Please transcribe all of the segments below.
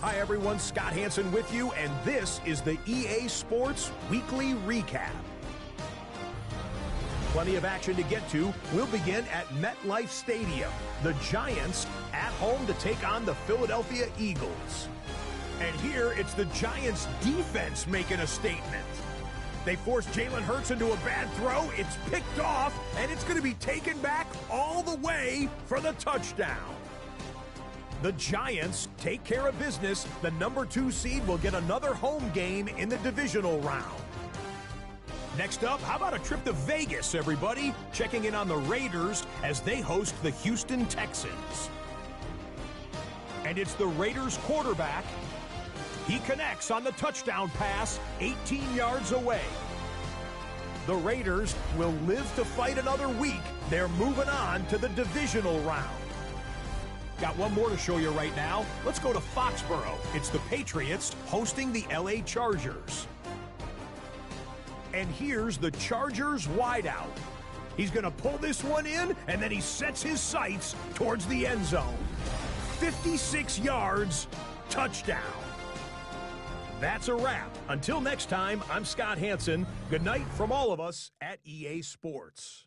Hi everyone, Scott Hansen with you, and this is the EA Sports Weekly Recap. Plenty of action to get to. We'll begin at MetLife Stadium. The Giants at home to take on the Philadelphia Eagles. And here it's the Giants defense making a statement. They force Jalen Hurts into a bad throw. It's picked off, and it's going to be taken back all the way for the touchdown. The Giants take care of business. The number 2 seed will get another home game in the divisional round. Next up, how about a trip to Vegas, everybody? Checking in on the Raiders as they host the Houston Texans. And it's the Raiders quarterback. He connects on the touchdown pass 18 yards away. The Raiders will live to fight another week. They're moving on to the divisional round. Got one more to show you right now. Let's go to Foxborough. It's the Patriots hosting the LA Chargers. And here's the Chargers wideout. He's going to pull this one in, and then he sets his sights towards the end zone. 56 yards, touchdown. That's a wrap. Until next time, I'm Scott Hansen. Good night from all of us at EA Sports.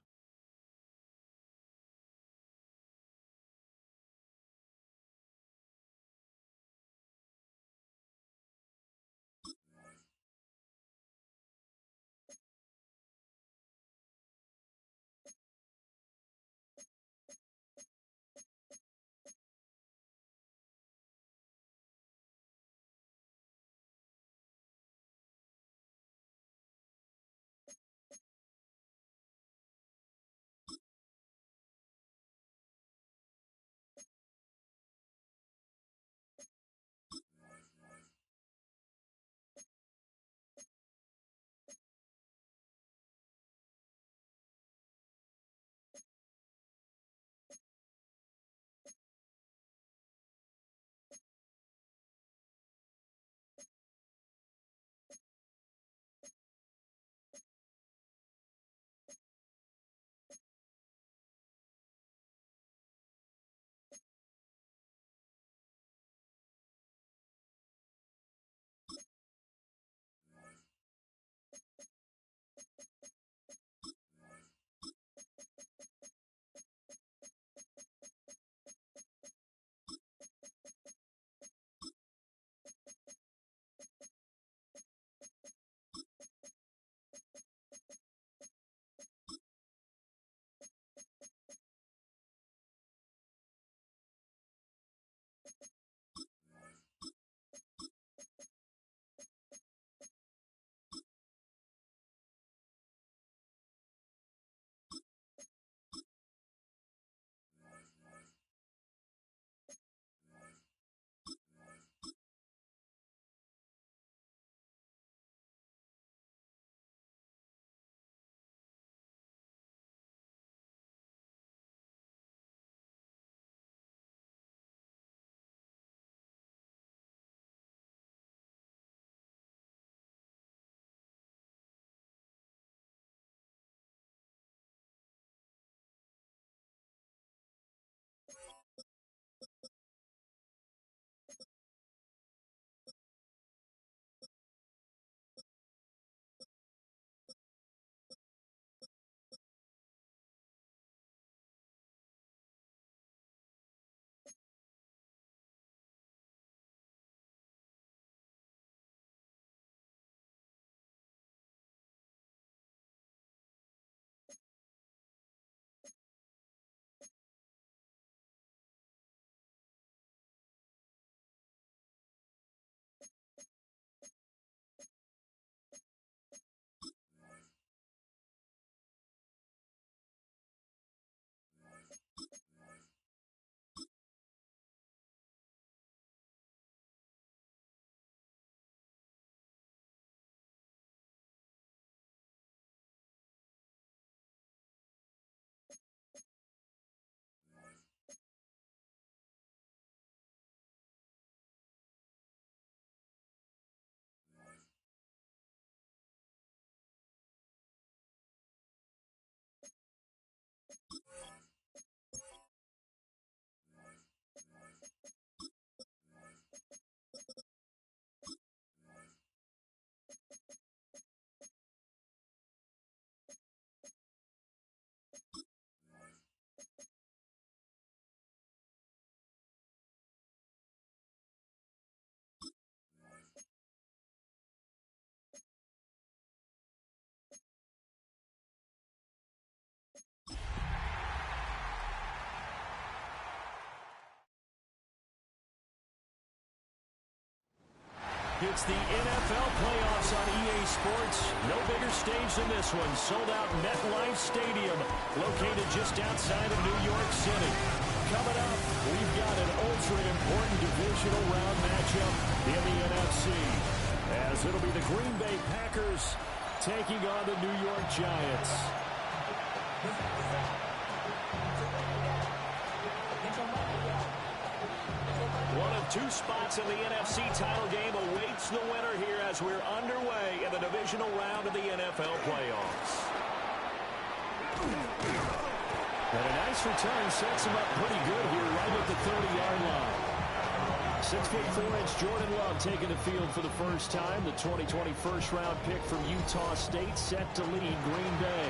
It's the NFL playoffs on EA Sports. No bigger stage than this one. Sold out MetLife Stadium, located just outside of New York City. Coming up, we've got an ultra-important divisional round matchup in the NFC. As it'll be the Green Bay Packers taking on the New York Giants. One of two spots in the NFC title game awaits the winner here as we're underway in the divisional round of the NFL playoffs. And a nice return sets him up pretty good here right at the 30-yard line. 6'4" Jordan Love taking the field for the first time. The 2020 first-round pick from Utah State set to lead Green Bay.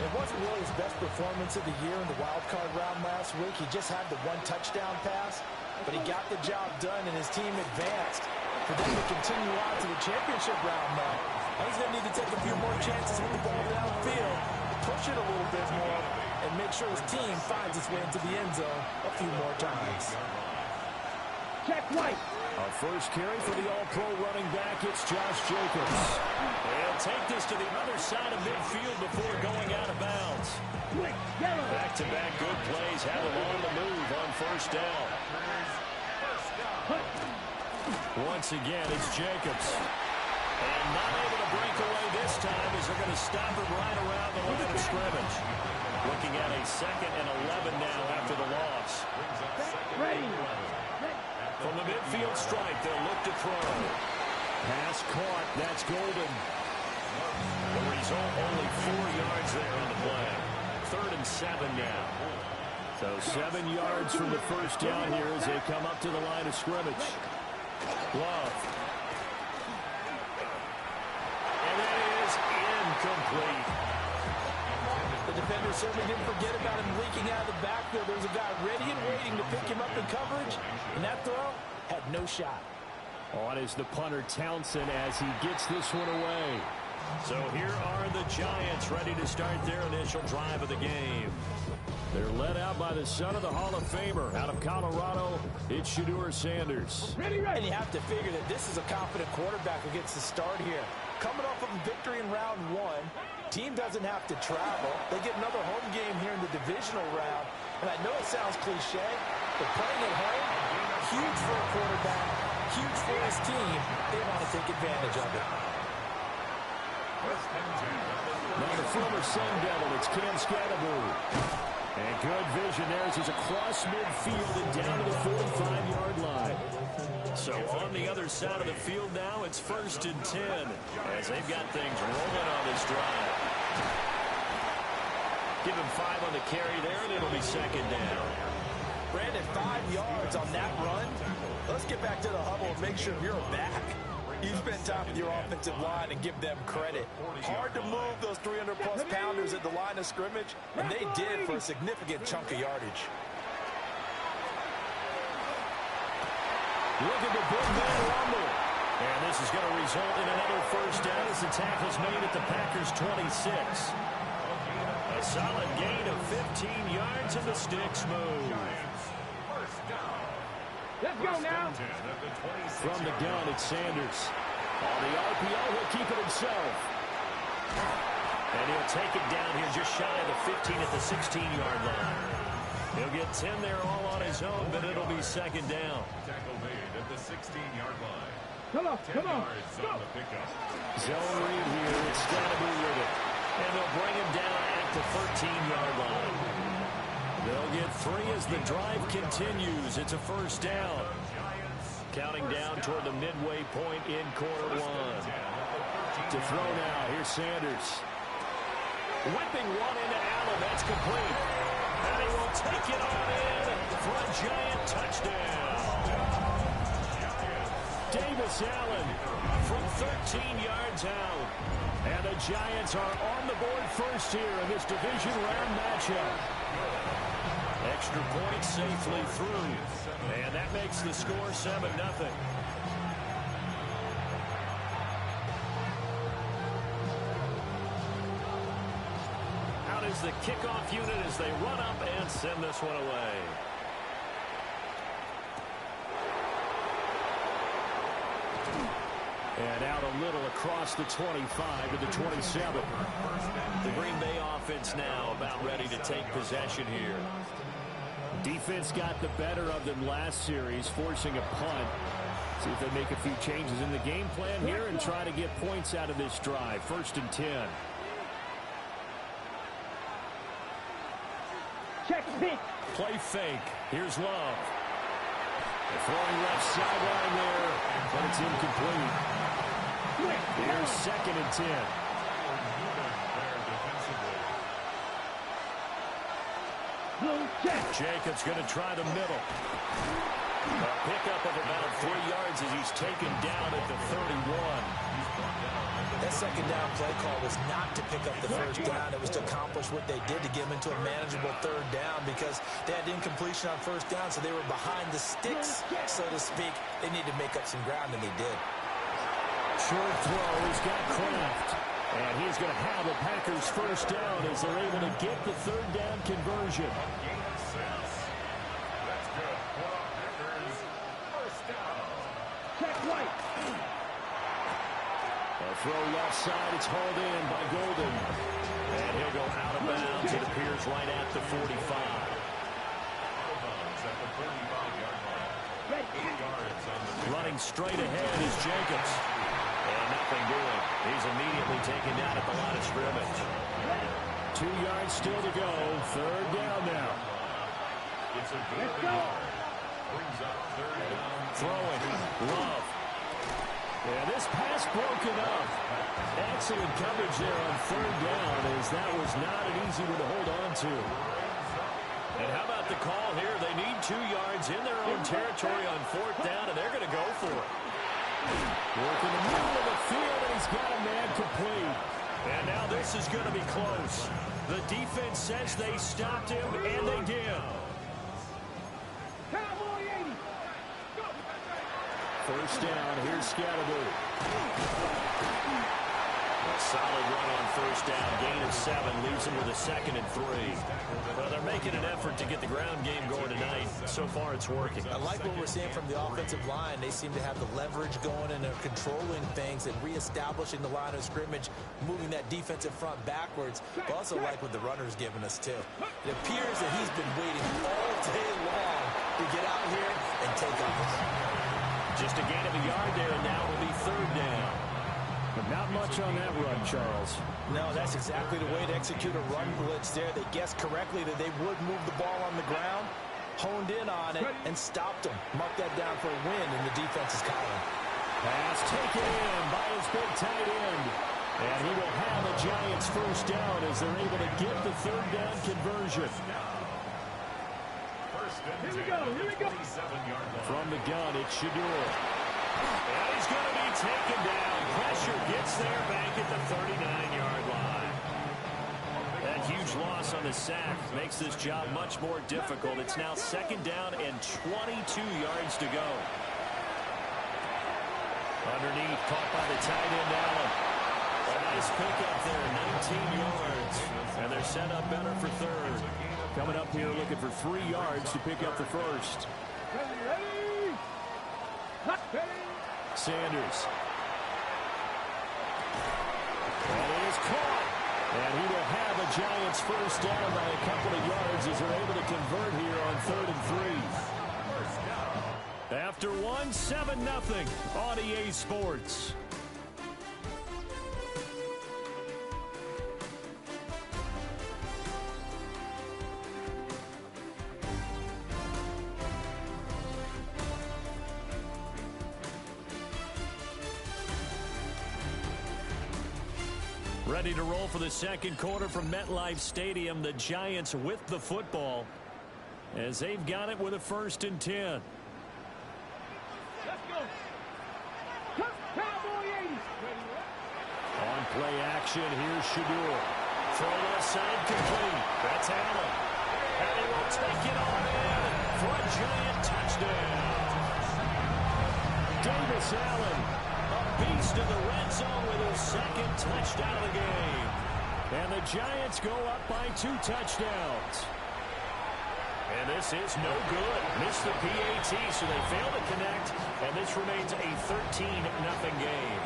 It wasn't really his best performance of the year in the wild-card round last week. He just had the one touchdown pass, but he got the job done and his team advanced. For them to continue on to the championship round now, he's going to need to take a few more chances with the ball downfield, push it a little bit more, and make sure his team finds its way into the end zone a few more times. Check right. Our first carry for the All-Pro running back, it's Josh Jacobs. He'll take this to the other side of midfield before going out of bounds. Back-to-back good plays have him on the move on first down. Once again, it's Jacobs. And not able to break away this time as they're going to stop him right around the line of scrimmage. Looking at a 2nd and 11 now after the loss. From the midfield stripe, they'll look to throw. Pass caught. That's Golden. The result, only 4 yards there on the play. 3rd and 7 now. So 7 yards from the first down here as they come up to the line of scrimmage. Love. And that is incomplete. The defender certainly didn't forget about him leaking out of the backfield. There was a guy ready and waiting to pick him up in coverage, and that throw had no shot. On is the punter Townsend as he gets this one away. So here are the Giants ready to start their initial drive of the game. They're led out by the son of the Hall of Famer. Out of Colorado, it's Shedeur Sanders. And you have to figure that this is a confident quarterback who gets the start here. Coming off of a victory in round 1, team doesn't have to travel. They get another home game here in the divisional round. And I know it sounds cliche, but playing at home, huge for a quarterback, huge for his team. They want to take advantage of it. Now the former Sun Devil, it's Cam Scatterbury. And good vision there as he's across midfield and down to the 45-yard line. So on the other side of the field now, it's 1st and 10 as they've got things rolling on this drive. Give him 5 on the carry there, and it'll be 2nd down. Brandon, 5 yards on that run. Let's get back to the huddle and make sure you're back. You spend time with your offensive line and give them credit. Hard to move those 300-plus pounders at the line of scrimmage, and they did for a significant chunk of yardage. Look at the big man rumble. And this is going to result in another first down as the tackle's made at the Packers' 26. A solid gain of 15 yards and the sticks move. Let's go now. From the gun, it's Sanders. On the RPO, he'll keep it himself. And he'll take it down here just shy of the 15 at the 16-yard line. He'll get 10 there all on his own, but it'll be 2nd down. Tackle made at the 16-yard line. Come on, come on. Go. Zone read here. It's got to be with it. And they'll bring him down at the 13-yard line. They'll get 3 as the drive continues. It's a first down. Counting down toward the midway point in quarter 1. To throw now, here's Sanders. Whipping one into Allen. That's complete. And he will take it on in for a Giant touchdown. Davis Allen from 13 yards out. And the Giants are on the board first here in this division round matchup. Extra point safely through. And that makes the score 7-0. Out is the kickoff unit as they run up and send this one away. And out a little across the 25 to the 27. The Green Bay offense now about ready to take possession here. Defense got the better of them last series, forcing a punt. See if they make a few changes in the game plan here and try to get points out of this drive. 1st and 10. Check pitch. Play fake. Here's Love. Throwing left sideline there, but it's incomplete. Here's 2nd and 10. Jacobs going to try the middle. A pickup of about 3 yards as he's taken down at the 31. That 2nd down play call was not to pick up the 1st down. It was to accomplish what they did to get them into a manageable 3rd down because they had incompletion on 1st down, so they were behind the sticks, so to speak. They needed to make up some ground, and they did. Short throw. He's got Kraft. And he's going to have the Packers 1st down as they're able to get the 3rd down conversion. Check right. A throw left side. It's hauled in by Golden. And he'll go out of bounds. It appears right at the 45. Running straight ahead is Jacobs. And nothing doing. He's immediately taken down at the line of scrimmage. 2 yards still to go. 3rd down now. Let's go. Throwing. Love. Yeah, this pass broken up. Excellent coverage there on 3rd down as that was not an easy one to hold on to. And how about the call here? They need 2 yards in their own territory on 4th down, and they're going to go for it. Working the middle of the field, and he's got a man complete. And now this is going to be close. The defense says they stopped him, and they did. Cowboy 80. 1st down, here's Scatterby. A solid run on 1st down, gain of 7, leaves him with a 2nd and 3. Well, they're making an effort to get the ground game going tonight. So far, it's working. I like what we're seeing from the offensive line. They seem to have the leverage going, and they're controlling things and reestablishing the line of scrimmage, moving that defensive front backwards. But also like what the runner's giving us, too. It appears that he's been waiting all day long to get out here and take off. Just a gain of a yard there, and now it'll be 3rd down. But not much on that run, Charles. No, that's exactly the way to execute a run blitz there. They guessed correctly that they would move the ball on the ground, honed in on it, and stopped them. Mark that down for a win in the defense's column. Pass taken in by his big tight end. And he will have the Giants 1st down as they're able to get the 3rd down conversion. Here we go. Here we go. From the gun, it's Shador. And he's going to be taken down. Pressure gets there back at the 39-yard line. That huge loss on the sack makes this job much more difficult. It's now 2nd down and 22 yards to go. Underneath, caught by the tight end, Allen. A nice pickup there, 19 yards. And they're set up better for 3rd. Coming up here looking for 3 yards to pick up the 1st. Sanders. And it is caught. And he will have a Giants 1st down by a couple of yards as they're able to convert here on 3rd and 3. After 1, 7-0 on EA Sports. Ready to roll for the 2nd quarter from MetLife Stadium. The Giants with the football as they've got it with a 1st and 10. Let's go. Cowboy 80. On play action, here's Shador. Throw left side complete. That's Allen. And he will take it on in for a Giant touchdown. Davis Allen, a beast in the red zone with his 2nd touchdown of the game. And the Giants go up by 2 touchdowns. And this is no good. Missed the PAT, so they fail to connect, and this remains a 13-0 game.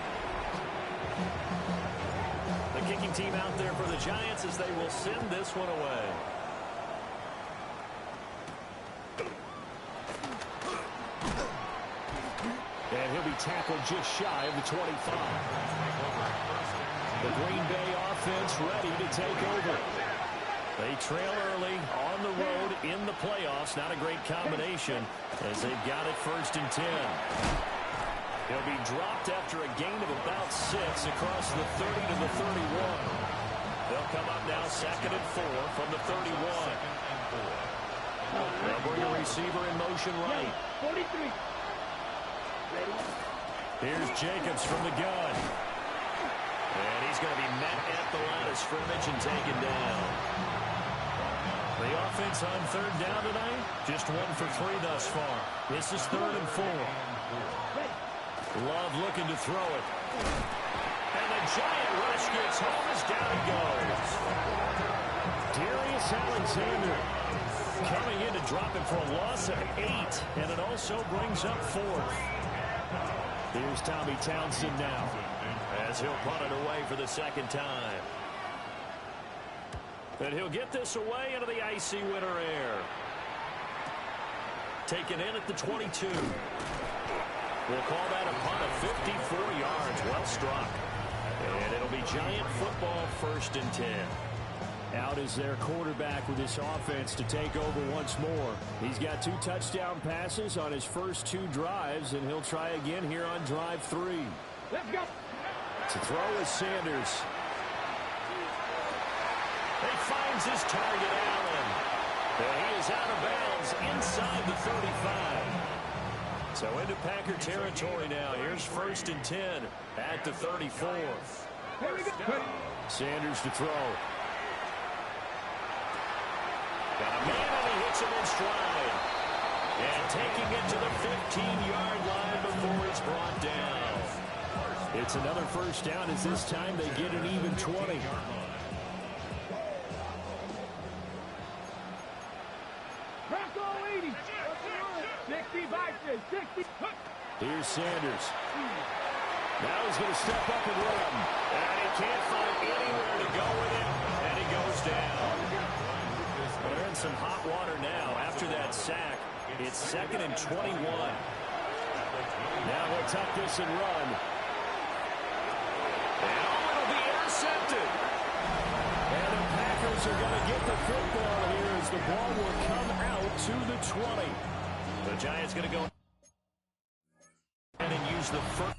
The kicking team out there for the Giants as they will send this one away. And he'll be tackled just shy of the 25. The Green Bay offense ready to take over. They trail early on the road in the playoffs. Not a great combination as they've got it 1st and 10. He'll be dropped after a gain of about 6 across the 30 to the 31. They'll come up now 2nd and 4 from the 31. They'll bring a receiver in motion right. 43. Here's Jacobs from the gun. And he's going to be met at the line of scrimmage and taken down. The offense on 3rd down tonight, just 1 for 3 thus far. This is 3rd and 4. Love looking to throw it. And the giant rush gets home as down he goes. Darius Alexander coming in to drop it for a loss of 8. And it also brings up 4th. Here's Tommy Townsend now as he'll punt it away for the 2nd time. And he'll get this away into the icy winter air. Taken in at the 22. We'll call that a punt of 54 yards. Well struck. And it'll be Giant football 1st and 10. Out is their quarterback with this offense to take over once more. He's got 2 touchdown passes on his first 2 drives, and he'll try again here on drive 3. Let's go. To throw is Sanders. He finds his target, Allen. And he is out of bounds inside the 35. So into Packer territory now. Here's 1st and 10 at the 34. Here we go. Sanders to throw. Got a man and he hits him in stride. And taking it to the 15-yard line before it's brought down. It's another 1st down as this time they get an even 20. Bronco 80. 60. Here's Sanders. Now he's going to step up and run. And he can't find anywhere to go with it. And he goes down. They're in some hot water now after that sack. It's 2nd and 21. Now he'll tuck this and run. And it'll be intercepted. And the Packers are going to get the football here as the ball will come out to the 20. The Giants going to go and use the first.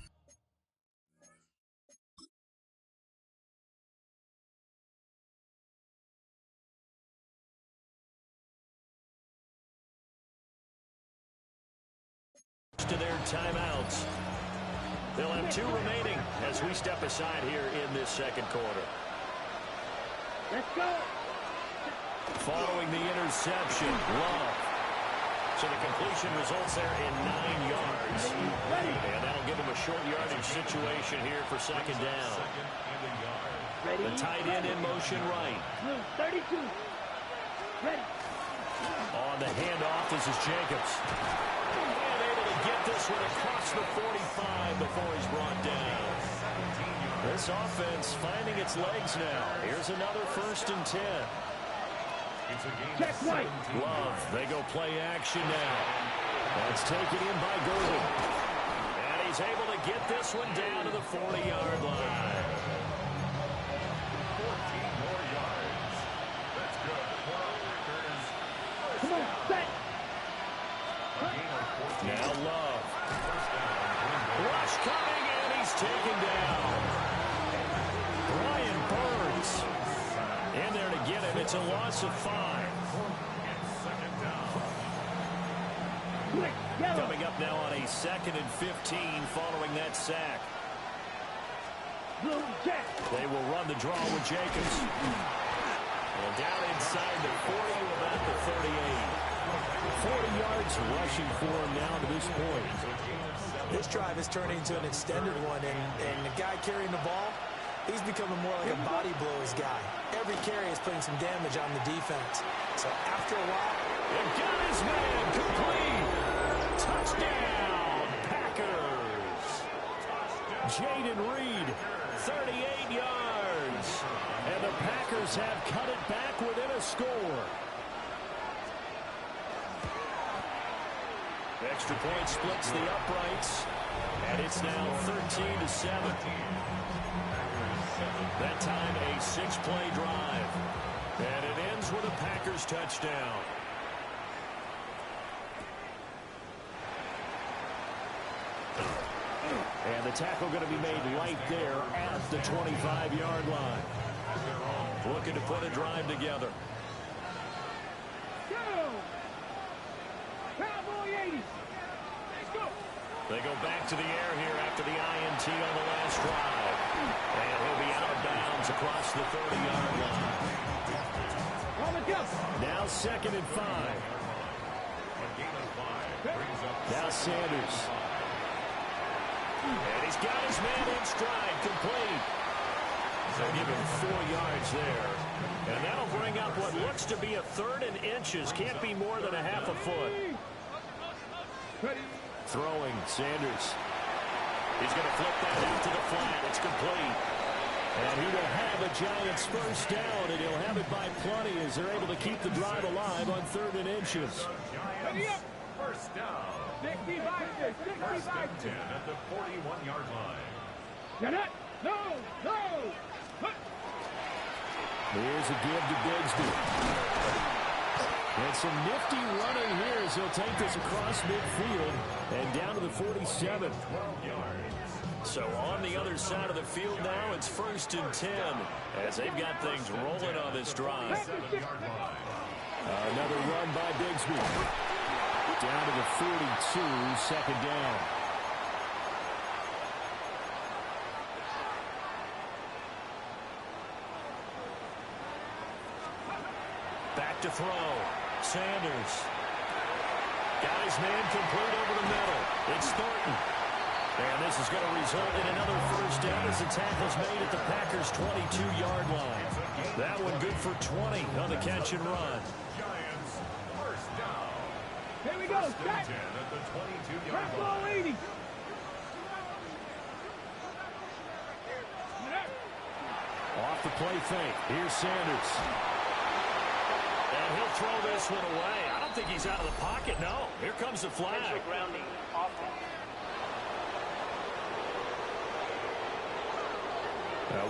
To their timeouts. They'll have 2 remaining as we step aside here in this 2nd quarter. Let's go. Following the interception, Love. So the completion results there in 9 yards. And that'll give them a short yardage situation here for 2nd down. Ready. The tight end in motion right. 32. Ready. On the handoff, this is Jacobs. And able to get this one across the 45 before he's brought down. This offense finding its legs now. Here's another 1st and 10. Check right. Love, they go play action now. That's taken in by Gordon. And he's able to get this one down to the 40-yard line. 14 more yards. That's good. Come on, set. Now Love. Rush coming, and he's taken down. Brian Burns in there to get him. It's a loss of 5. Coming up now on a 2nd and 15 following that sack. They will run the draw with Jacobs. And down inside the 40, about the 38. 40 yards rushing for him now to this point. This drive is turning into an extended one, and the guy carrying the ball, he's becoming more like a body blows guy. Every carry is putting some damage on the defense. So after a while, And his man. Complete. Touchdown, Packers. Jaden Reed, 38 yards. And the Packers have cut it back within a score. Extra point splits the uprights. And it's now 13-7. That time a 6-play drive. And it ends with a Packers touchdown. And the tackle going to be made right there at the 25-yard line. Looking to put a drive together. They go back to the air here after the INT on the last drive. And he'll be out of bounds across the 30-yard line. Now 2nd and 5. Now Sanders. And he's got his man in stride, complete. They'll give him 4 yards there. And that'll bring up what looks to be a 3rd and inches. Can't be more than a half a foot. Throwing, Sanders. He's going to flip that out to the flat. It's complete. And he will have a Giants first down, and he'll have it by plenty as they're able to keep the drive alive on 3rd and inches. Giants, first down. 65, 65. First and 10 at the 41-yard line. No. Here's a give to Bigsby. And some nifty running here as he'll take this across midfield and down to the 47. 12 yards. So on the other side of the field now, it's 1st and 10 as they've got things rolling on this drive. 7-yard line. Another run by Bigsby. Down to the 42, 2nd down. Back to throw. Sanders. Got his man complete over the middle. It's Thornton. And this is going to result in another first down as the tackle's made at the Packers' 22-yard line. That one good for 20 on the catch and run. Giants, first down. Here we go. First and 10 at the 22-yard line. Off the play fake. Here's Sanders. And he'll throw this one away. I don't think he's out of the pocket, no. Here comes the flag.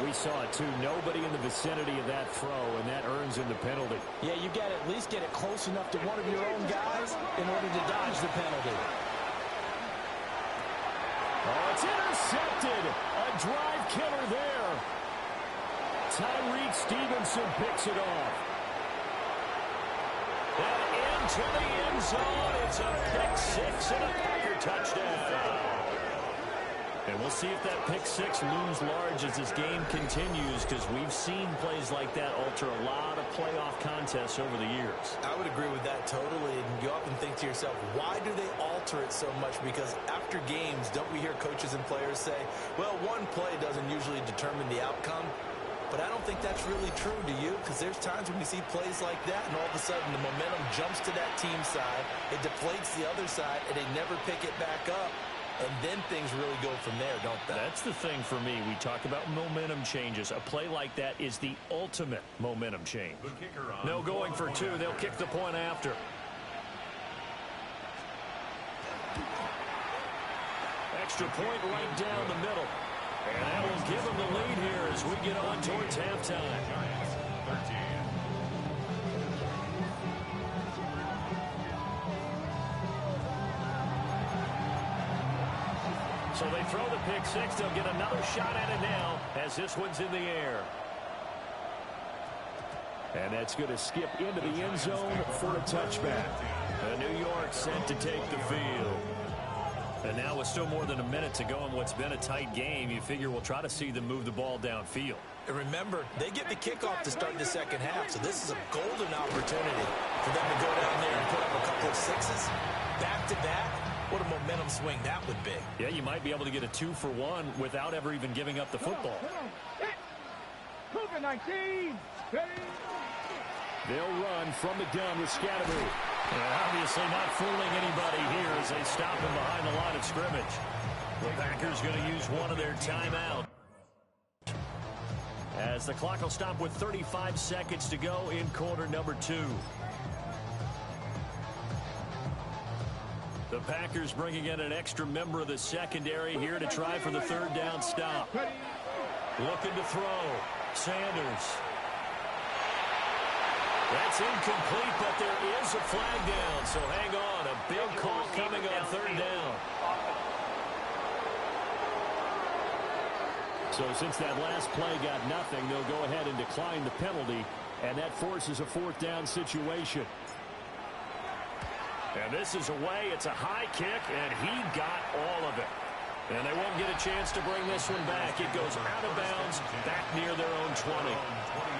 We saw it, too. Nobody in the vicinity of that throw, and that earns him the penalty. Yeah, you got to at least get it close enough to one of your own guys in order to dodge the penalty. Oh, it's intercepted. A drive killer there. Tyreek Stevenson picks it off. And into the end zone. It's a pick six and a Packer touchdown. And we'll see if that pick six looms large as this game continues, because we've seen plays like that alter a lot of playoff contests over the years. I would agree with that totally. And you often think to yourself, why do they alter it so much? Because after games, don't we hear coaches and players say, well, one play doesn't usually determine the outcome? But I don't think that's really true, do you? Because there's times when we see plays like that, and all of a sudden the momentum jumps to that team side, it deflates the other side, and they never pick it back up. And then things really go from there, don't they? That's the thing for me. We talk about momentum changes. A play like that is the ultimate momentum change. No going for two. They'll kick the point after. Extra point right down the middle. And that will give them the lead here as we get on towards halftime. Giants, 13. So they throw the pick six. They'll get another shot at it now as this one's in the air. And that's going to skip into the end zone for a touchback. New York set to take the field. And now with still more than a minute to go in what's been a tight game, you figure we'll try to see them move the ball downfield. And remember, they get the kickoff to start the second half, so this is a golden opportunity for them to go down there and put up a couple of sixes. Back-to-back, what a momentum swing that would be. Yeah, you might be able to get a 2-for-1 without ever even giving up the football. COVID-19. They'll run from the gun with Scatterby. And obviously not fooling anybody here as they stop him behind the line of scrimmage. The Packers going to use one of their timeouts, as the clock will stop with 35 seconds to go in quarter number 2. The Packers bringing in an extra member of the secondary here to try for the third down stop. Looking to throw. Sanders. That's incomplete, but there is a flag down, so hang on. A big call coming on third down. So since that last play got nothing, they'll go ahead and decline the penalty, and that forces a fourth down situation. And this is away. It's a high kick, and he got all of it. And they won't get a chance to bring this one back. It goes out of bounds, back near their own 20.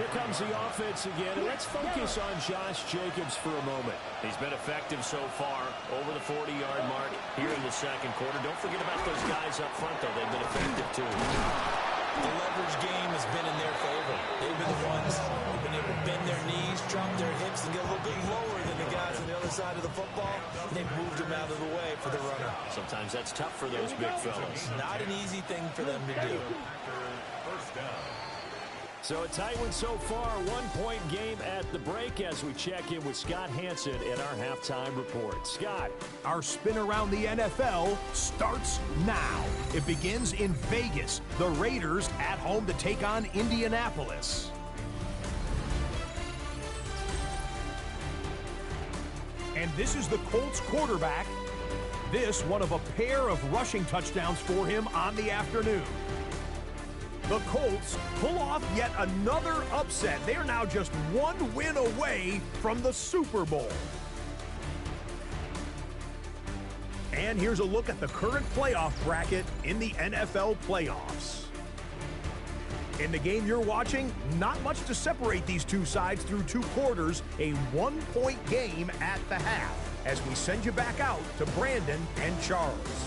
Here comes the offense again, and let's focus on Josh Jacobs for a moment. He's been effective so far, over the 40-yard mark here in the second quarter. Don't forget about those guys up front, though. They've been effective, too. The leverage game has been in their favor. They've been the ones who've been able to bend their knees, drop their hips, and get a little bit lower than the guys on the other side of the football. And they've moved them out of the way for the runner. Sometimes that's tough for those big fellas. Not an easy thing for them to do. First down. So a tight one so far, 1-point game at the break as we check in with Scott Hansen in our halftime report. Scott. Our spin around the NFL starts now. It begins in Vegas. The Raiders at home to take on Indianapolis. And this is the Colts quarterback. This one of a pair of rushing touchdowns for him on the afternoon. The Colts pull off yet another upset. They are now just one win away from the Super Bowl. And here's a look at the current playoff bracket in the NFL playoffs. In the game you're watching, not much to separate these two sides through 2 quarters, a 1-point game at the half, as we send you back out to Brandon and Charles.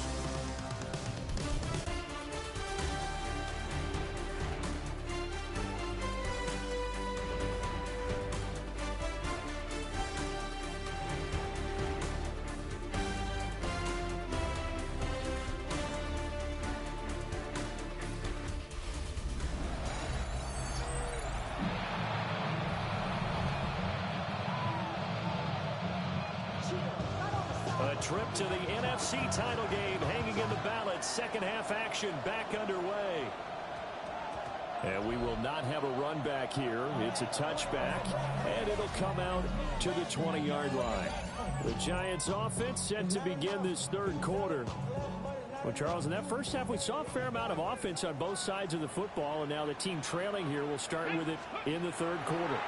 Trip to the NFC title game hanging in the balance. Second half action back underway. And we will not have a run back here. It's a touchback, and it'll come out to the 20-yard line. The Giants offense set to begin this third quarter. Well, Charles, in that first half, we saw a fair amount of offense on both sides of the football, and now the team trailing here will start with it in the third quarter.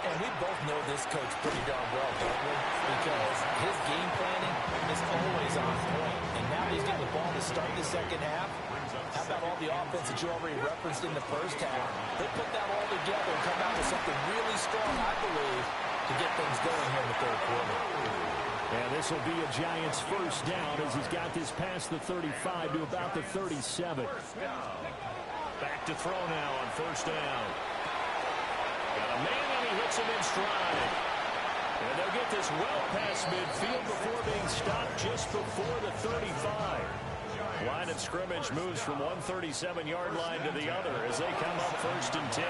And we both know this coach pretty darn well, don't we? Because his game planning is always on point. And now he's getting the ball to start the second half. How about all the offense that you already referenced in the first half? They put that all together and come out with something really strong, I believe, to get things going here in the third quarter. And this will be a Giants first down as he's got this past the 35 to about the 37. Back to throw now on first down. Got a man and he hits him in stride. And they'll get this well past midfield before being stopped just before the 35. Line of scrimmage moves from one 37-yard line to the other as they come up first and 10.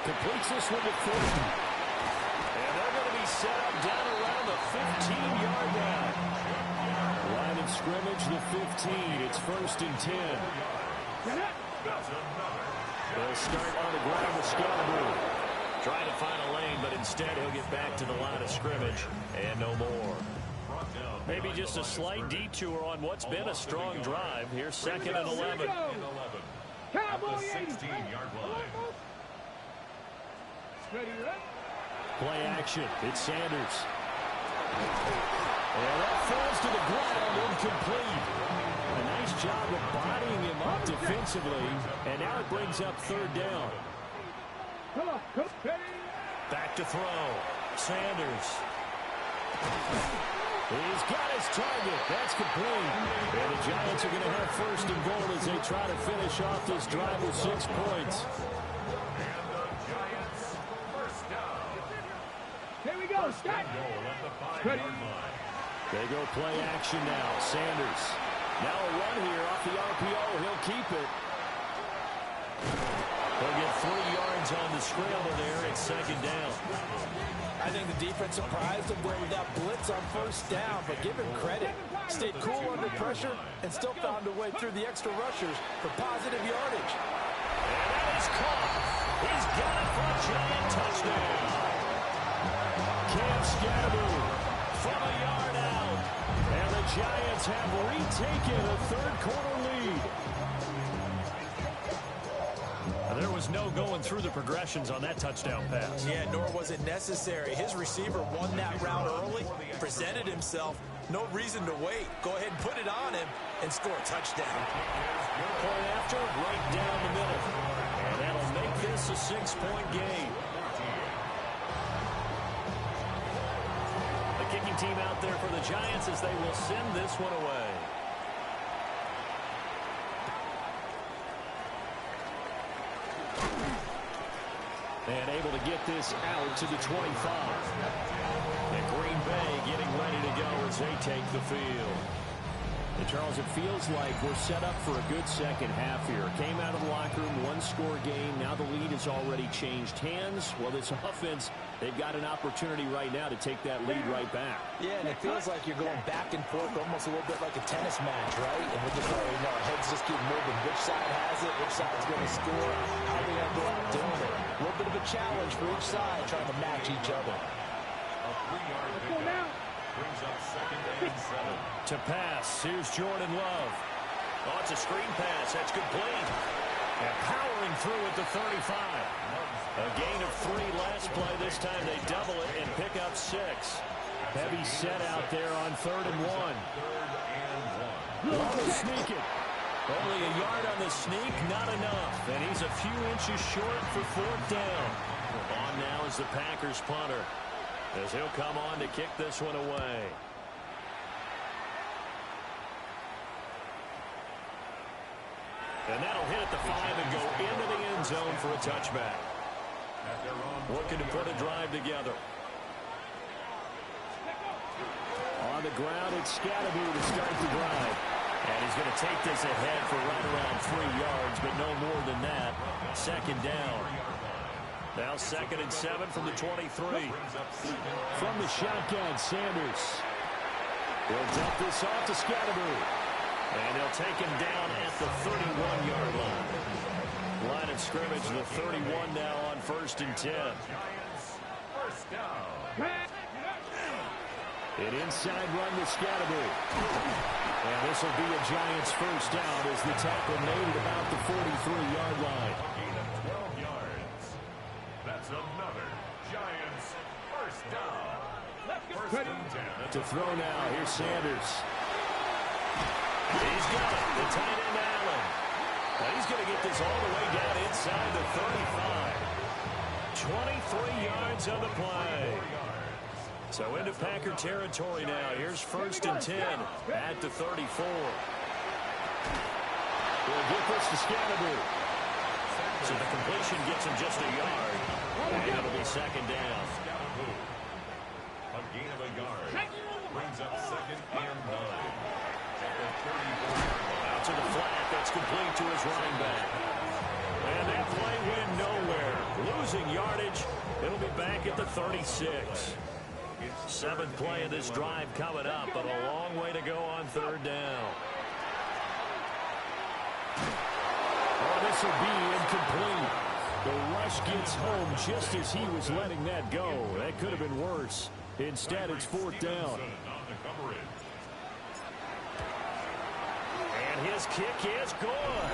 Completes this one to 40. And they're going to be set up down around the 15-yard line. Line of scrimmage, the 15. It's first and 10. They'll start on the ground with Scatterby. Trying to find a lane, but instead he'll get back to the line of scrimmage and no more. Maybe just a slight detour on what's been a strong drive. Here's second and 11. At the 16-yard line. Play action. It's Sanders. And that falls to the ground, incomplete. A nice job of bodying him up defensively. And now it brings up third down. Back to throw. Sanders. He's got his target. That's complete. And the Giants are going to have first and goal as they try to finish off this drive with 6 points. First and goal at the 5-yard line. They go play action now. Sanders. Now a run here off the RPO. He'll keep it. They'll get 3 yards on the scramble there. It's second down. I think the defense surprised him there with that blitz on first down, but give him credit. Stayed cool under pressure and still found a way through the extra rushers for positive yardage. And that is caught. He's got it for a giant touchdown. Cam Scatteroo from a yard out. And the Giants have retaken a third-quarter lead. There was no going through the progressions on that touchdown pass. Yeah, nor was it necessary. His receiver won that route early, presented himself. No reason to wait. Go ahead and put it on him and score a touchdown. Point after, right down the middle. And that'll make this a 6-point game. The kicking team out there for the Giants as they will send this one away. And able to get this out to the 25. And Green Bay getting ready to go as they take the field. And Charles, it feels like we're set up for a good second half here. Came out of the locker room, one-score game. Now the lead has already changed hands. Well, this offense, they've got an opportunity right now to take that lead right back. Yeah, and it feels like you're going back and forth almost a little bit like a tennis match, right? And we're just letting our heads just keep moving. Which side has it? Which side's going to score? How are they going to go out doing it? A little bit of a challenge for each side trying to match each other. A 3-yard pickup brings up second and 7. To pass, here's Jordan Love. Oh, it's a screen pass. That's complete. And powering through at the 35. A gain of 3 last play. This time they double it and pick up 6. Heavy set out there on 3rd and 1. Love is sneaking. Only a yard on the sneak, not enough. And he's a few inches short for 4th down. On now is the Packers punter, as he'll come on to kick this one away. And that'll hit at the 5 and go into the end zone for a touchback. Looking to put a drive together. On the ground, it's Scatteroo to start the drive. And he's going to take this ahead for right around 3 yards, but no more than that. Second down. Now 2nd and 7 from the 23. From the shotgun, Sanders. He'll dump this off to Scatteroo. And they'll take him down at the 31-yard line. Line of scrimmage, the 31 now on 1st and 10. First down. An inside run with Scatteroo. And this will be a Giants first down as the tackle made at about the 43-yard line. A gain of 12 yards. That's another Giants first down. First and 10. To throw now, here's Sanders. He's got it. The tight end, Allen. Now he's going to get this all the way down inside the 35. 23 yards on the play. So into Packer territory now. Here's 1st and 10 at the 34. We'll get this to Scatteroo. So the completion gets him just a yard. And it'll be second down. A gain of a yard. Brings up 2nd and 9. At the 34. Out to the flat. That's complete to his running back. And that play went nowhere. Losing yardage. It'll be back at the 36. 7th play of this drive coming up, but a long way to go on 3rd down. Oh, this will be incomplete. The rush gets home just as he was letting that go. That could have been worse. Instead, it's 4th down. And his kick is good.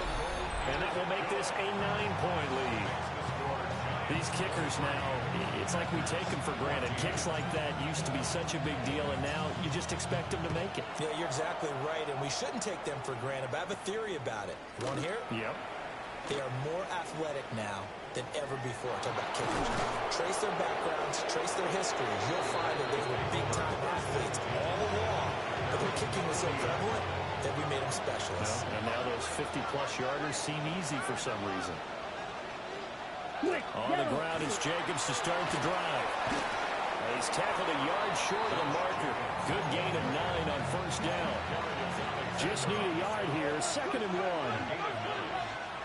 And that will make this a 9-point lead. These kickers now, it's like we take them for granted. Kicks like that used to be such a big deal, and now you just expect them to make it. Yeah, you're exactly right, and we shouldn't take them for granted, but I have a theory about it. You want to hear it? Yep. They are more athletic now than ever before. Talk about kickers. Trace their backgrounds, trace their histories. You'll find that they were big-time athletes all along, but their kicking was so prevalent that we made them specialists. Well, and now those 50-plus yarders seem easy for some reason. On the ground, it's Jacobs to start the drive. He's tackled short of the marker. Good gain of 9 on first down. Just need a yard here. 2nd and 1.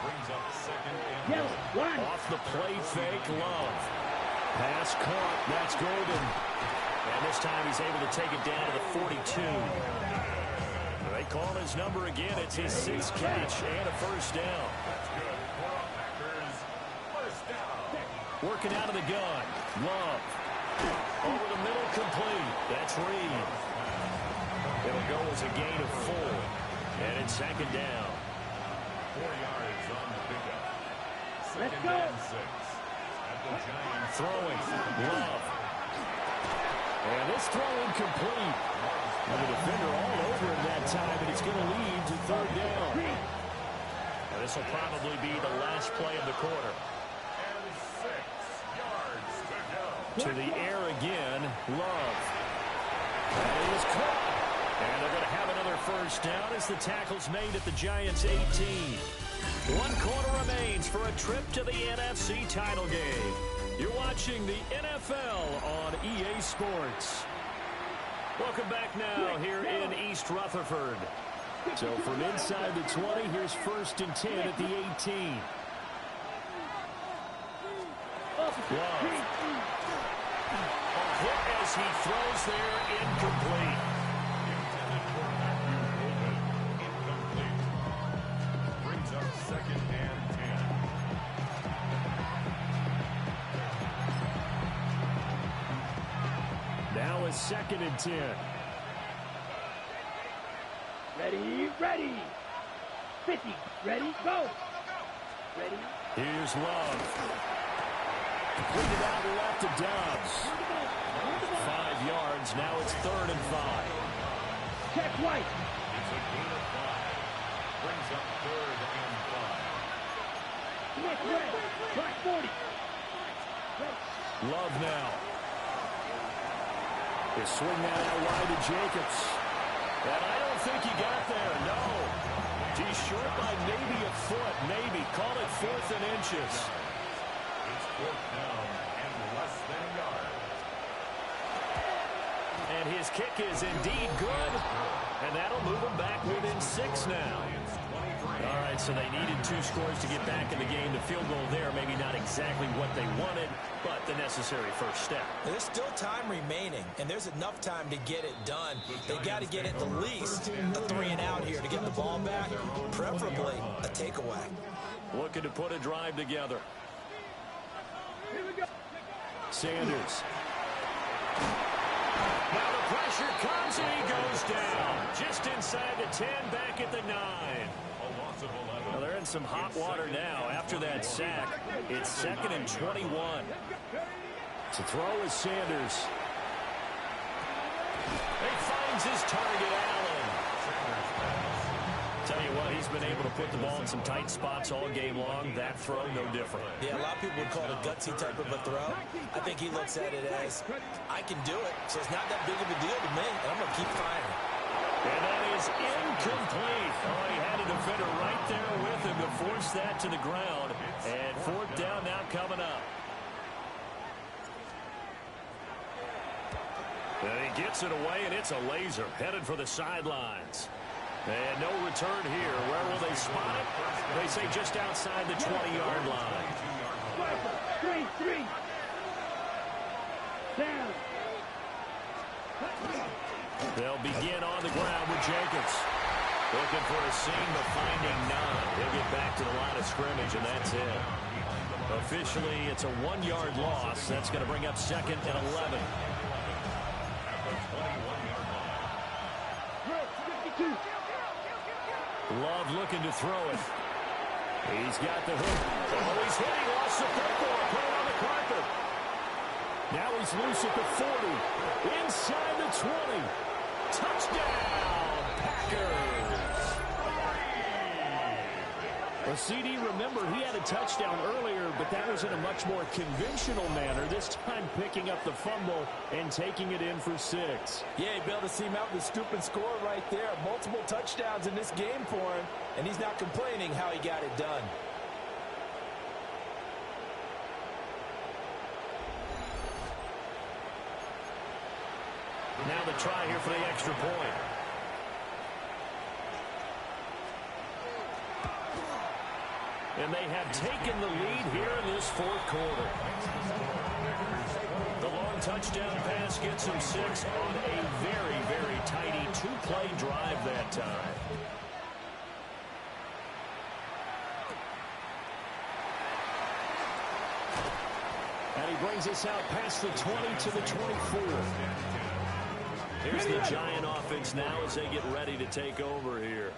Brings up 2nd and 1. Off the play fake, Love. Pass caught. That's Golden. And this time he's able to take it down to the 42. They call his number again. It's his 6th catch and a first down. That's good. Packers, first down. Working out of the gun. Love. Over the middle, complete. That's Reed. It'll go as a gain of 4. And it's 2nd down. 4 yards on the pickup. Let's 2nd go. and 6. At the Giants. Throwing. Love. And this throw incomplete. And the defender all over him that time, and it's going to lead to 3rd down. And this will probably be the last play of the quarter. And 6 yards to go. To the air again, Love. And it is caught. And they're going to have another first down as the tackle's made at the Giants' 18. 1 quarter remains for a trip to the NFC title game. You're watching the NFL on EA Sports. Welcome back now here in East Rutherford. So from inside the 20, here's 1st and 10 at the 18. Love. A hit as he throws there, incomplete. Intended for Matthew Golden. Incomplete. Brings up 2nd and 10. Now a 2nd and 10. Ready, ready. 50, ready, go. Ready. Here's Love. Completed out left to Dobbs. 5 yards. Now it's 3rd and 5. Check White. It's a gain of 5. Brings up 3rd and 5. Next red. Right 40. Love now. They swing that out wide to Jacobs. And I don't think he got there, no. He's short by maybe a foot, maybe. Call it 4th and inches. It's 4th down and less than a yard. And his kick is indeed good. And that'll move him back within 6 now. All right, so they needed 2 scores to get back in the game. The field goal there, maybe not exactly what they wanted, but the necessary first step. There's still time remaining, and there's enough time to get it done. They got to get at the least a 3 and out here to get the ball back, preferably a takeaway. Looking to put a drive together. Here we go. Sanders. Now the pressure comes and he goes down. Just inside the 10, back at the 9. Well, they're in some hot water now after that sack. It's 2nd and 21. To throw is Sanders. He finds his target, Allen. Tell you what, he's been able to put the ball in some tight spots all game long. That throw, no different. Yeah, a lot of people would call it a gutsy type of a throw. I think he looks at it as, I can do it, so it's not that big of a deal to me, and I'm going to keep firing. And that is incomplete. Oh, he had a defender right there with him to force that to the ground. And 4th down now coming up. And he gets it away, and it's a laser headed for the sidelines. And no return here. Where will they spot it? They say just outside the 20-yard line. 3. Down. They'll begin on the ground with Jacobs. Looking for a seam, but finding none. He'll get back to the line of scrimmage, and that's it. Officially, it's a 1-yard loss. That's going to bring up 2nd and 11. Love looking to throw it. He's got the hook. Oh, he's hit. He lost the football. Put it on the carpet. Now he's loose at the 40. Inside the 20. Touchdown, Packers. Well, CD, remember, he had a touchdown earlier, but that was in a much more conventional manner, this time picking up the fumble and taking it in for 6. Yeah, he bailed his team out with a stupid score right there. Multiple touchdowns in this game for him, and he's not complaining how he got it done. Now the try here for the extra point. And they have taken the lead here in this fourth quarter. The long touchdown pass gets them 6 on a very, very tidy two-play drive that time. And he brings us out past the 20 to the 24. Here's the Giant offense now as they get ready to take over here.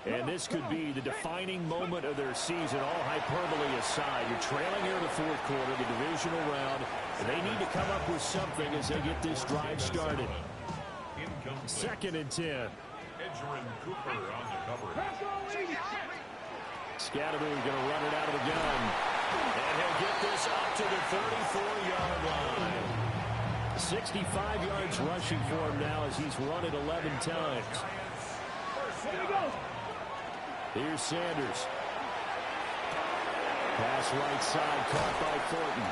And this could be the defining moment of their season, all hyperbole aside. You're trailing here in the fourth quarter, the divisional round, and they need to come up with something as they get this drive started. 2nd and 10. Cooper on the coverage. Scatterboot going to run it out of the gun. And he'll get this up to the 34-yard line. 65 yards rushing for him now as he's run it 11 times. Here we go. Here's Sanders. Pass right side, caught by Thornton.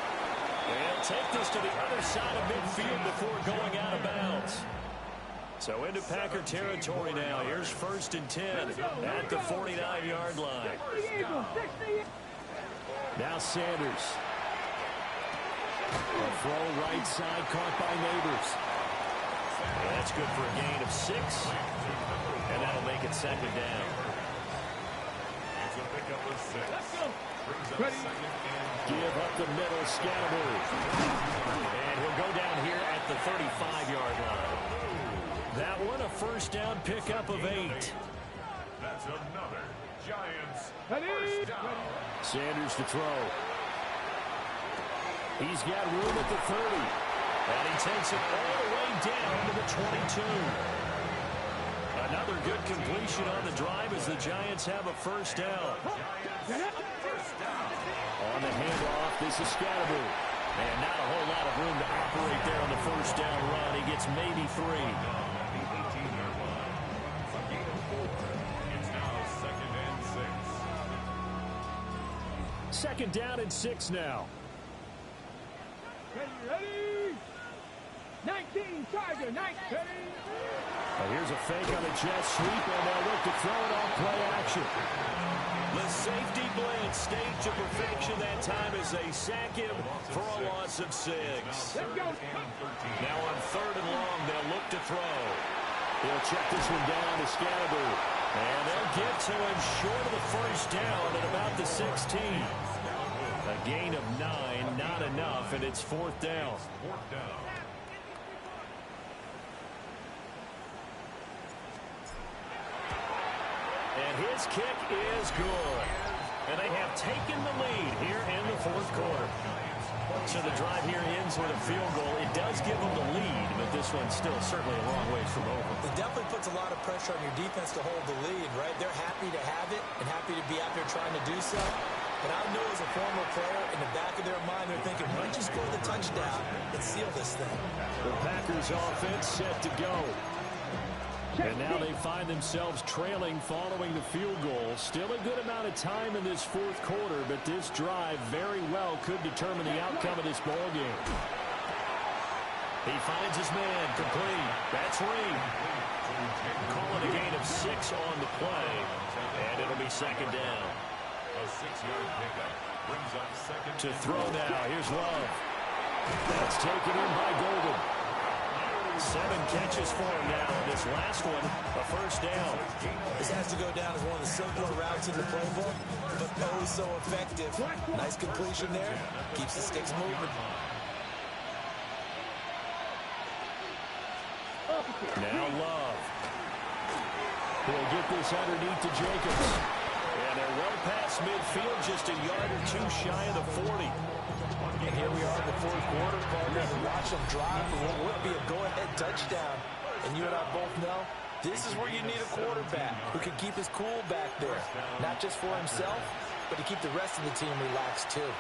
And he'll take this to the other side of midfield before going out of bounds. So into Packer territory now. Here's 1st and 10 at the 49-yard line. Now Sanders. A throw right side, caught by Neighbors. And that's good for a gain of 6. And that'll make it 2nd down. Give up the middle, Scatterboot. And he'll go down here at the 35-yard line. That one a 1st down pickup of 8. That's another Giants 1st down. Sanders to throw. He's got room at the 30. And he takes it all the way down to the 22. Another good completion on the drive as the Giants have a 1st down. On the handoff, this is Scatterboot. And not a whole lot of room to operate there on the 1st down run. He gets maybe 3. It's now 2nd and 6. 2nd down and 6 now. Ready? 19, Tiger, 19. Here's a fake on a jet sweep, and they'll look to throw it off play action. The safety blitz staged to perfection that time as they sack him for a loss of 6. Let's go. Now on 3rd and long, they'll look to throw. He'll check this one down to Scatterboot. And they'll get to him short of the 1st down at about the 16. A gain of 9, not enough, and it's 4th down. 4th down. And his kick is good. And they have taken the lead here in the 4th quarter. So the drive here ends with a field goal. It does give them the lead, but this one's still certainly a long ways from over. It definitely puts a lot of pressure on your defense to hold the lead, right? They're happy to have it and happy to be out there trying to do so. But I know as a former player, in the back of their mind, they're thinking, why don't you score the touchdown and seal this thing? The Packers offense set to go. And now they find themselves trailing following the field goal. Still a good amount of time in this 4th quarter, but this drive very well could determine the outcome of this ball game. He finds his man, complete. That's Reed. Calling a gain of 6 on the play, and it'll be 2nd down. A 6-yard pickup brings up 2nd. To throw now, here's Love. That's taken in by Golden. 7 catches for him now. This last one, a 1st down. This has to go down as one of the simpler routes in the playbook, but oh so effective. Nice completion there. Keeps the sticks moving. Now Love. He'll get this underneath to Jacobs. And they're well past midfield, just a yard or 2 shy of the 40. And here we are in the 4th quarter, Parker, and watch them drive for what would be a go-ahead touchdown. And you and I both know this is where you need a quarterback who can keep his cool back there. Not just for himself, but to keep the rest of the team relaxed too.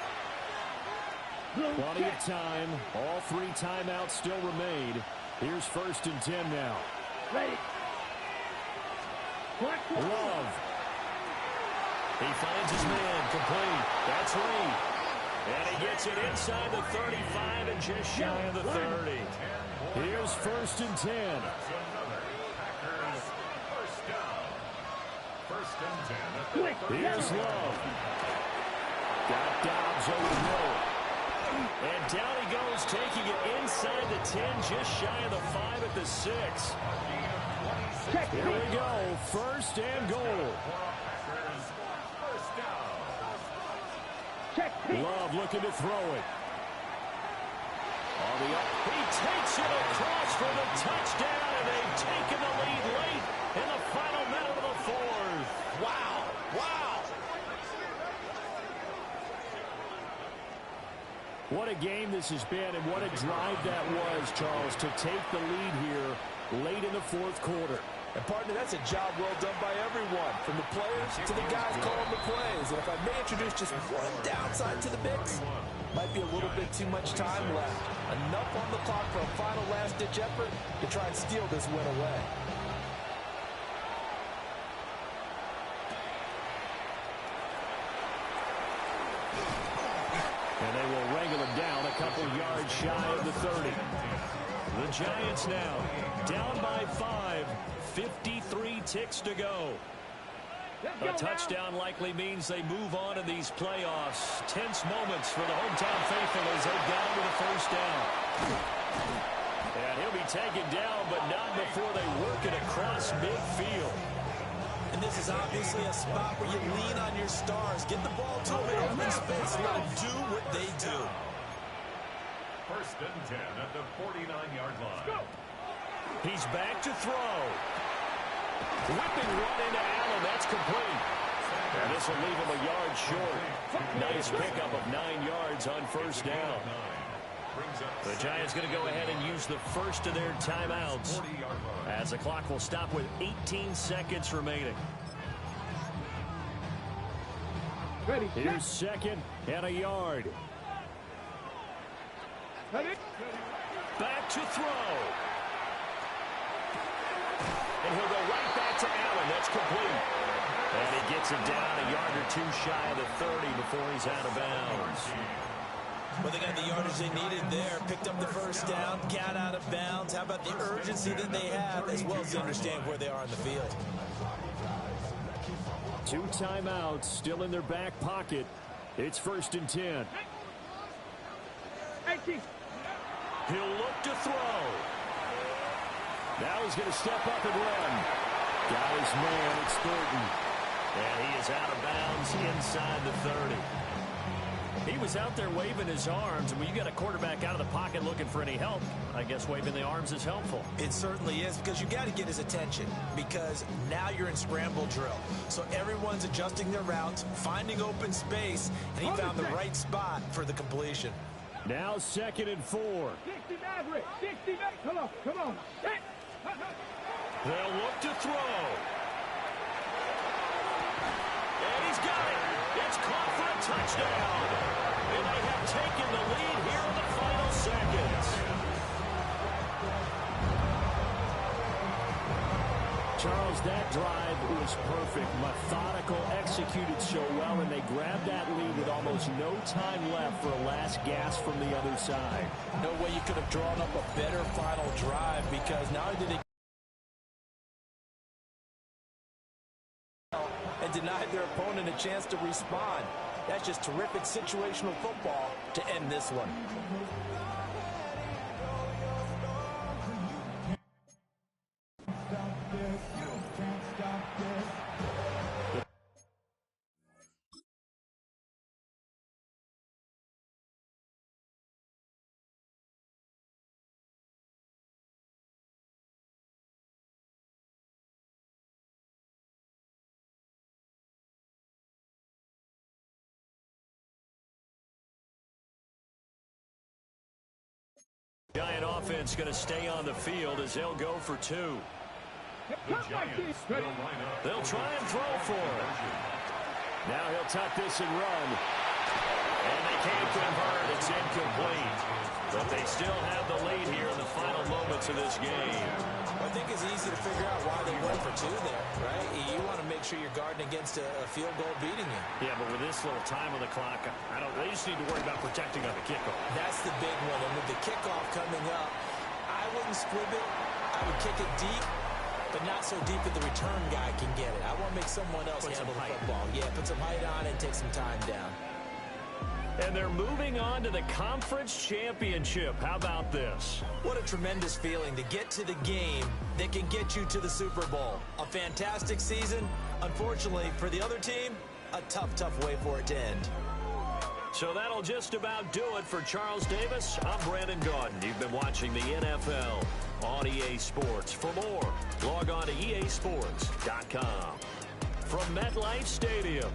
Plenty of time. All 3 timeouts still remain. Here's 1st and 10 now. Ready. Love. He finds his man, complete. That's Reed. And he gets it inside the 35 and just shy of the 30. Here's 1st and 10. Here's Love. Got Dobbs over the middle. And down he goes, taking it inside the 10, just shy of the 5 at the 6. Here we go, 1st and goal. Love looking to throw it. On the up, he takes it across for the touchdown, and they've taken the lead late in the final minute of the 4th. Wow, wow. What a game this has been, and what a drive that was, Charles, to take the lead here late in the 4th quarter. And, partner, that's a job well done by everyone, from the players to the guys calling the plays. And if I may introduce just one downside to the mix, might be a little bit too much time left. Enough on the clock for a final last-ditch effort to try and steal this win away. And they will wrangle him down a couple yards shy of the 30. The Giants now down by 5. 53 ticks to go. A touchdown likely means they move on in these playoffs. Tense moments for the hometown faithful as they down to the 1st down. And he'll be taken down, but not before they work it across midfield. And this is obviously a spot where you lean on your stars. Get the ball to them in open space and let them do what they do. 1st and 10 at the 49-yard line. He's back to throw. Whipping run into Allen. That's complete. And this will leave him a yard short. Nice pickup of 9 yards on 1st down. The Giants going to go ahead and use the first of their timeouts as the clock will stop with 18 seconds remaining. Here's 2nd and a yard. Back to throw. And he'll go right back to Allen. That's complete. And he gets it down a yard or 2 shy of the 30 before he's out of bounds. Well, they got the yardage they needed there. Picked up the 1st down, got out of bounds. How about the urgency that they have, as well as to understand where they are in the field? 2 timeouts still in their back pocket. It's 1st and 10. He'll look to throw. Now he's going to step up and run. Got his man. It's Thornton. And he is out of bounds inside the 30. He was out there waving his arms, and when you got a quarterback out of the pocket looking for any help, I guess waving the arms is helpful. It certainly is, because you got to get his attention, because now you're in scramble drill. So everyone's adjusting their routes, finding open space, and he found the right spot for the completion. Now 2nd and 4. 60 Maverick, 60 Maverick. Come on, come on. They'll look to throw. And he's got it. It's caught for a touchdown. And they have taken the lead here in the final seconds. Charles, that drive was perfect. Methodical, executed so well, and they grabbed that lead with almost no time left for a last gasp from the other side. No way you could have drawn up a better final drive, because not only did they and denied their opponent a chance to respond. That's just terrific situational football to end this one. Giant offense going to stay on the field as they'll go for 2. They'll try and throw for it. Now he'll tuck this and run. And they can't convert. It's incomplete. But they still have the lead here in the final moments of this game. Well, I think it's easy to figure out why they went for two there, right? You want to make sure you're guarding against a field goal beating you. Yeah, but with this little time on the clock, they just need to worry about protecting on the kickoff. That's the big one. And with the kickoff coming up, I wouldn't squib it. I would kick it deep, but not so deep that the return guy can get it. I want to make someone else handle the football. Yeah, put some height on it and take some time down. And they're moving on to the conference championship. How about this? What a tremendous feeling to get to the game that can get you to the Super Bowl. A fantastic season. Unfortunately, for the other team, a tough, tough way for it to end. So that'll just about do it for Charles Davis. I'm Brandon Gaudin. You've been watching the NFL on EA Sports. For more, log on to easports.com. From MetLife Stadium.